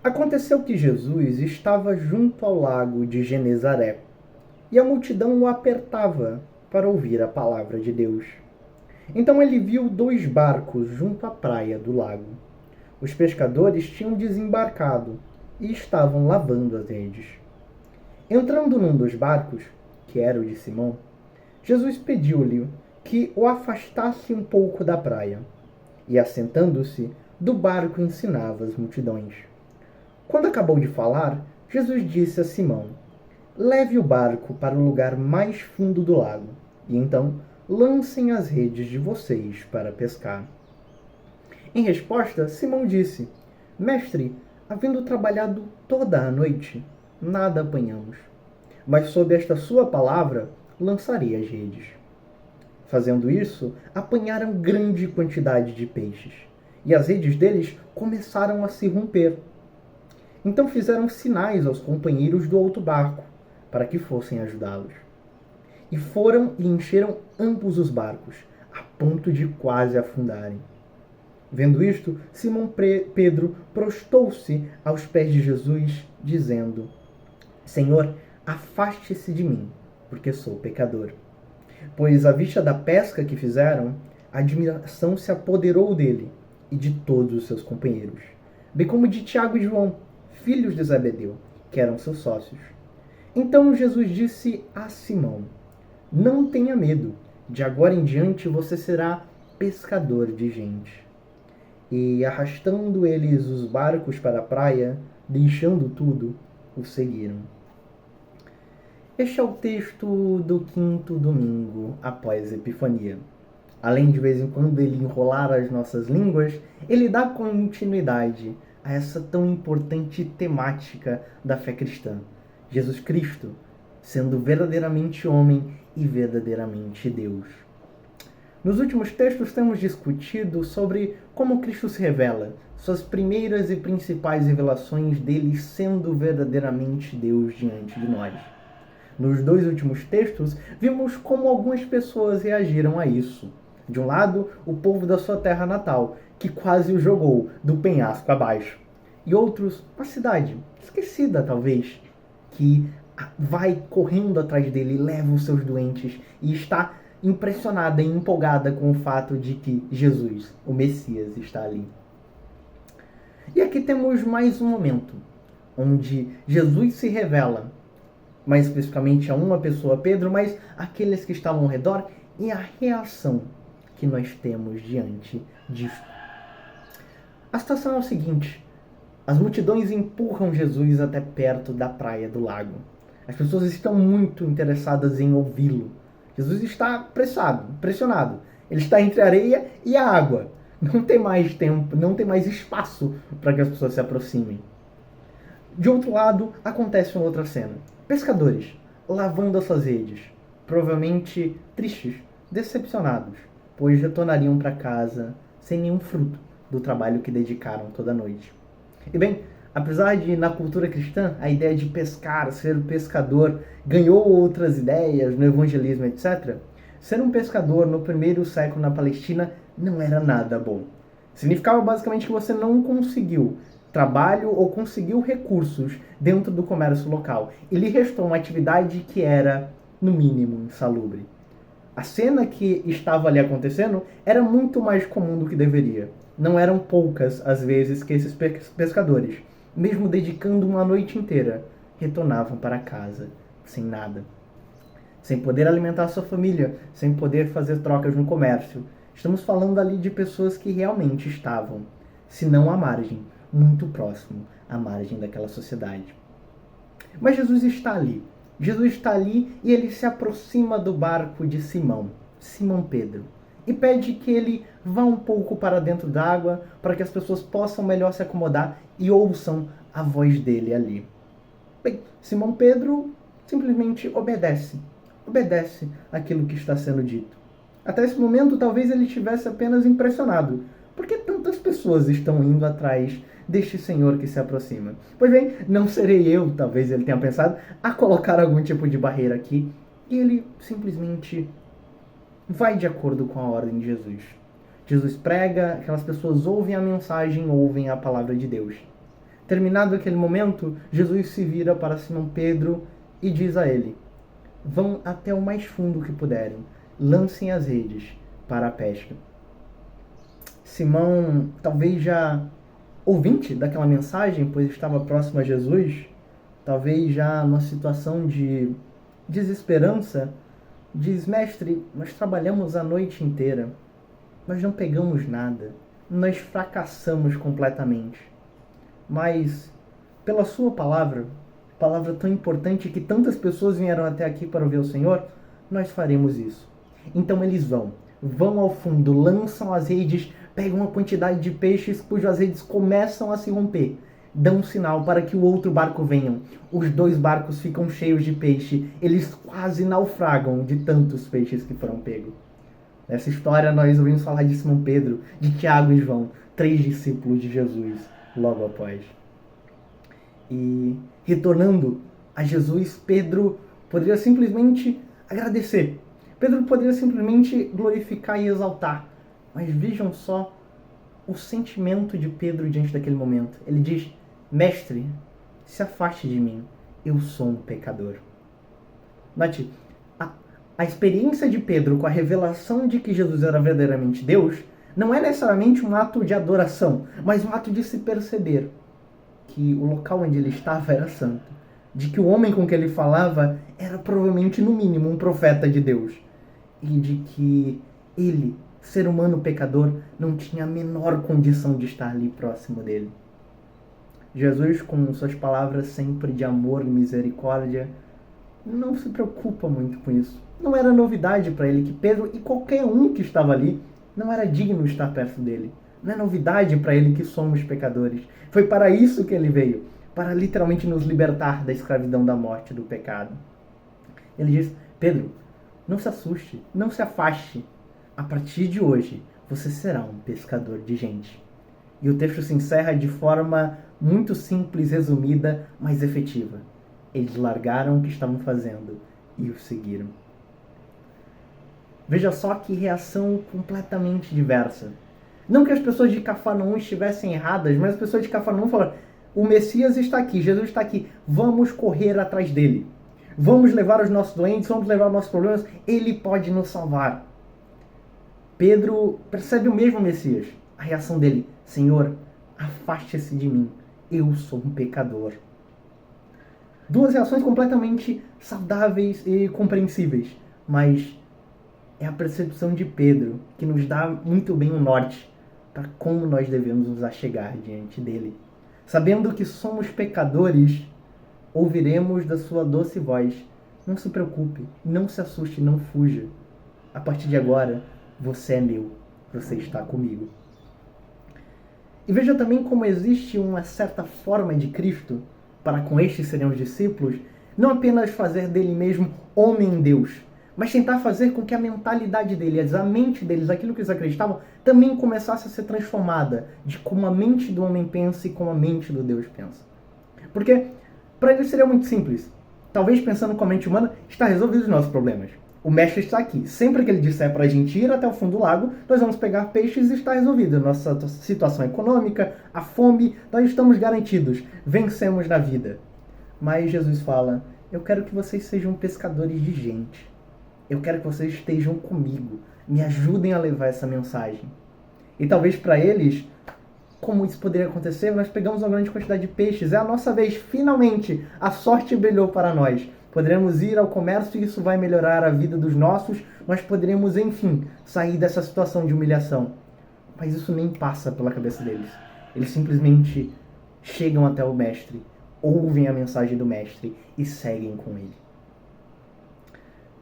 Aconteceu que Jesus estava junto ao lago de Genezaré, e a multidão o apertava para ouvir a palavra de Deus. Então ele viu 2 barcos junto à praia do lago. Os pescadores tinham desembarcado e estavam lavando as redes. Entrando num dos barcos, que era o de Simão, Jesus pediu-lhe que o afastasse um pouco da praia, e assentando-se, do barco ensinava as multidões. Quando acabou de falar, Jesus disse a Simão: leve o barco para o lugar mais fundo do lago, e então lancem as redes de vocês para pescar. Em resposta, Simão disse: mestre, havendo trabalhado toda a noite, nada apanhamos. Mas sob esta sua palavra, lançarei as redes. Fazendo isso, apanharam grande quantidade de peixes, e as redes deles começaram a se romper. Então fizeram sinais aos companheiros do outro barco, para que fossem ajudá-los. E foram e encheram ambos os barcos, a ponto de quase afundarem. Vendo isto, Simão Pedro prostou-se aos pés de Jesus, dizendo: Senhor, afaste-se de mim, porque sou pecador. Pois, à vista da pesca que fizeram, a admiração se apoderou dele e de todos os seus companheiros, bem como de Tiago e João, filhos de Zebedeu, que eram seus sócios. Então Jesus disse a Simão: não tenha medo, de agora em diante você será pescador de gente. E arrastando eles os barcos para a praia, deixando tudo, o seguiram. Este é o texto do 5º domingo após a Epifania. Além de vez em quando ele enrolar as nossas línguas, ele dá continuidade a essa tão importante temática da fé cristã. Jesus Cristo sendo verdadeiramente homem e verdadeiramente Deus. Nos últimos textos temos discutido sobre como Cristo se revela, suas primeiras e principais revelações dele sendo verdadeiramente Deus diante de nós. Nos 2 últimos textos, vimos como algumas pessoas reagiram a isso. De um lado, o povo da sua terra natal, que quase o jogou do penhasco abaixo. E outros, a cidade, esquecida talvez, que vai correndo atrás dele, leva os seus doentes e está impressionada e empolgada com o fato de que Jesus, o Messias, está ali. E aqui temos mais um momento, onde Jesus se revela, mais especificamente a uma pessoa, Pedro, mas aqueles que estavam ao redor, e a reação que nós temos diante disso. A situação é o seguinte: as multidões empurram Jesus até perto da praia do lago. As pessoas estão muito interessadas em ouvi-lo. Jesus está pressionado. Ele está entre a areia e a água. Não tem mais tempo, não tem mais espaço para que as pessoas se aproximem. De outro lado, acontece uma outra cena. Pescadores lavando as suas redes, provavelmente tristes, decepcionados, pois retornariam para casa sem nenhum fruto do trabalho que dedicaram toda a noite. E bem, apesar de na cultura cristã a ideia de pescar, ser pescador, ganhou outras ideias no evangelismo, etc., ser um pescador no 1º século na Palestina não era nada bom. Significava basicamente que você não conseguiu trabalho ou conseguiu recursos dentro do comércio local. E lhe restou uma atividade que era, no mínimo, insalubre. A cena que estava ali acontecendo era muito mais comum do que deveria. Não eram poucas as vezes que esses pescadores, mesmo dedicando uma noite inteira, retornavam para casa sem nada. Sem poder alimentar sua família, sem poder fazer trocas no comércio. Estamos falando ali de pessoas que realmente estavam, se não à margem, muito próximo à margem daquela sociedade. Mas Jesus está ali. Jesus está ali e ele se aproxima do barco de Simão Pedro, e pede que ele vá um pouco para dentro d'água para que as pessoas possam melhor se acomodar e ouçam a voz dele ali. Bem, Simão Pedro simplesmente obedece aquilo que está sendo dito. Até esse momento, talvez ele estivesse apenas impressionado. Por que tantas pessoas estão indo atrás deste Senhor que se aproxima? Pois bem, não serei eu, talvez ele tenha pensado, a colocar algum tipo de barreira aqui. E ele simplesmente vai de acordo com a ordem de Jesus. Jesus prega, aquelas pessoas ouvem a mensagem, ouvem a palavra de Deus. Terminado aquele momento, Jesus se vira para Simão Pedro e diz a ele: vão até o mais fundo que puderem, lancem as redes para a pesca. Simão, talvez já ouvinte daquela mensagem, pois estava próximo a Jesus, talvez já numa situação de desesperança, diz: mestre, nós trabalhamos a noite inteira, nós não pegamos nada, nós fracassamos completamente. Mas, pela sua palavra tão importante que tantas pessoas vieram até aqui para ouvir o Senhor, nós faremos isso. Então eles vão ao fundo, lançam as redes, pegam uma quantidade de peixes cujas redes começam a se romper. Dão um sinal para que o outro barco venha. Os dois barcos ficam cheios de peixe. Eles quase naufragam de tantos peixes que foram pegos. Nessa história nós ouvimos falar de Simão Pedro, de Tiago e João, 3 discípulos de Jesus, logo após. E retornando a Jesus, Pedro poderia simplesmente agradecer. Pedro poderia simplesmente glorificar e exaltar. Mas vejam só o sentimento de Pedro diante daquele momento. Ele diz: mestre, se afaste de mim, eu sou um pecador. Note, a experiência de Pedro com a revelação de que Jesus era verdadeiramente Deus não é necessariamente um ato de adoração, mas um ato de se perceber que o local onde ele estava era santo, de que o homem com que ele falava era provavelmente, no mínimo, um profeta de Deus, e de que ele, ser humano pecador, não tinha a menor condição de estar ali próximo dele. Jesus, com suas palavras sempre de amor e misericórdia, não se preocupa muito com isso. Não era novidade para ele que Pedro e qualquer um que estava ali não era digno de estar perto dele. Não é novidade para ele que somos pecadores. Foi para isso que ele veio, para literalmente nos libertar da escravidão, da morte, do pecado. Ele diz: Pedro, não se assuste, não se afaste. A partir de hoje, você será um pescador de gente. E o texto se encerra de forma muito simples, resumida, mas efetiva. Eles largaram o que estavam fazendo e o seguiram. Veja só que reação completamente diversa. Não que as pessoas de Cafarnaum estivessem erradas, mas as pessoas de Cafarnaum falaram: o Messias está aqui, Jesus está aqui, vamos correr atrás dele. Vamos levar os nossos doentes, vamos levar os nossos problemas, ele pode nos salvar. Pedro percebe o mesmo Messias. A reação dele: Senhor, afaste-se de mim, eu sou um pecador. Duas reações completamente saudáveis e compreensíveis, mas é a percepção de Pedro que nos dá muito bem o norte para como nós devemos nos achegar diante dele. Sabendo que somos pecadores, ouviremos da sua doce voz: não se preocupe, não se assuste, não fuja. A partir de agora, você é meu, você está comigo. E veja também como existe uma certa forma de Cristo para com estes serem os discípulos, não apenas fazer dele mesmo homem-deus, mas tentar fazer com que a mentalidade deles, a mente deles, aquilo que eles acreditavam, também começasse a ser transformada de como a mente do homem pensa e como a mente do Deus pensa. Porque para eles seria muito simples. Talvez pensando com a mente humana, está resolvido os nossos problemas. O mestre está aqui. Sempre que ele disser para a gente ir até o fundo do lago, nós vamos pegar peixes e está resolvido. A nossa situação econômica, a fome, nós estamos garantidos. Vencemos na vida. Mas Jesus fala: eu quero que vocês sejam pescadores de gente. Eu quero que vocês estejam comigo. Me ajudem a levar essa mensagem. E talvez para eles, como isso poderia acontecer, nós pegamos uma grande quantidade de peixes. É a nossa vez. Finalmente, a sorte brilhou para nós. Poderemos ir ao comércio e isso vai melhorar a vida dos nossos. Nós poderemos, enfim, sair dessa situação de humilhação. Mas isso nem passa pela cabeça deles. Eles simplesmente chegam até o mestre, ouvem a mensagem do mestre e seguem com ele.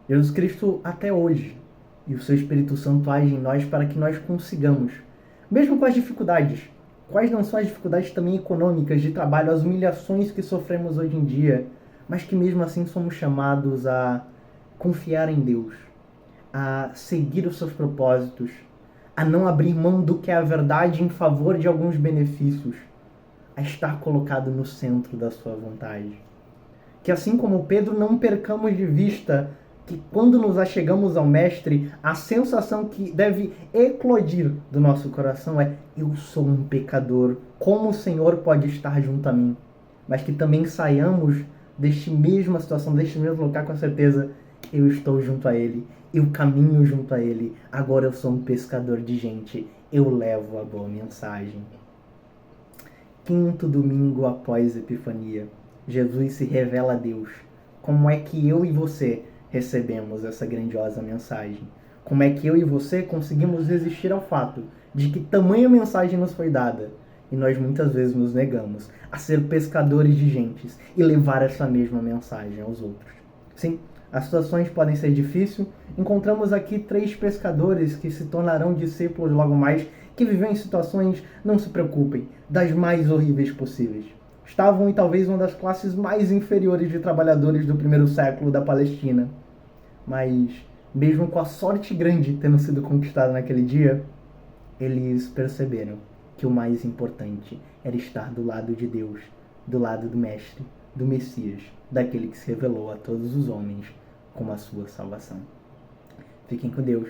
Jesus Cristo, até hoje, e o seu Espírito Santo age em nós para que nós consigamos, mesmo com as dificuldades. Quais não são as dificuldades também econômicas, de trabalho, as humilhações que sofremos hoje em dia, mas que mesmo assim somos chamados a confiar em Deus, a seguir os seus propósitos, a não abrir mão do que é a verdade em favor de alguns benefícios, a estar colocado no centro da sua vontade. Que assim como Pedro, não percamos de vista que quando nos achegamos ao Mestre, a sensação que deve eclodir do nosso coração é: eu sou um pecador, como o Senhor pode estar junto a mim? Mas que também saiamos deste mesma situação, deste mesmo lugar com a certeza: eu estou junto a Ele, eu caminho junto a Ele, agora eu sou um pescador de gente, eu levo a boa mensagem. Quinto domingo após Epifania, Jesus se revela a Deus. Como é que eu e você recebemos essa grandiosa mensagem? Como é que eu e você conseguimos resistir ao fato de que tamanha mensagem nos foi dada e nós muitas vezes nos negamos a ser pescadores de gentes e levar essa mesma mensagem aos outros? Sim, as situações podem ser difíceis. Encontramos aqui 3 pescadores que se tornarão discípulos logo mais, que vivem em situações, não se preocupem, das mais horríveis possíveis. Estavam em talvez uma das classes mais inferiores de trabalhadores do primeiro século da Palestina. Mas, mesmo com a sorte grande tendo sido conquistada naquele dia, eles perceberam que o mais importante era estar do lado de Deus, do lado do Mestre, do Messias, daquele que se revelou a todos os homens como a sua salvação. Fiquem com Deus.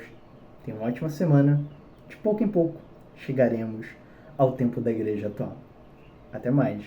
Tenham uma ótima semana. De pouco em pouco chegaremos ao tempo da igreja atual. Até mais.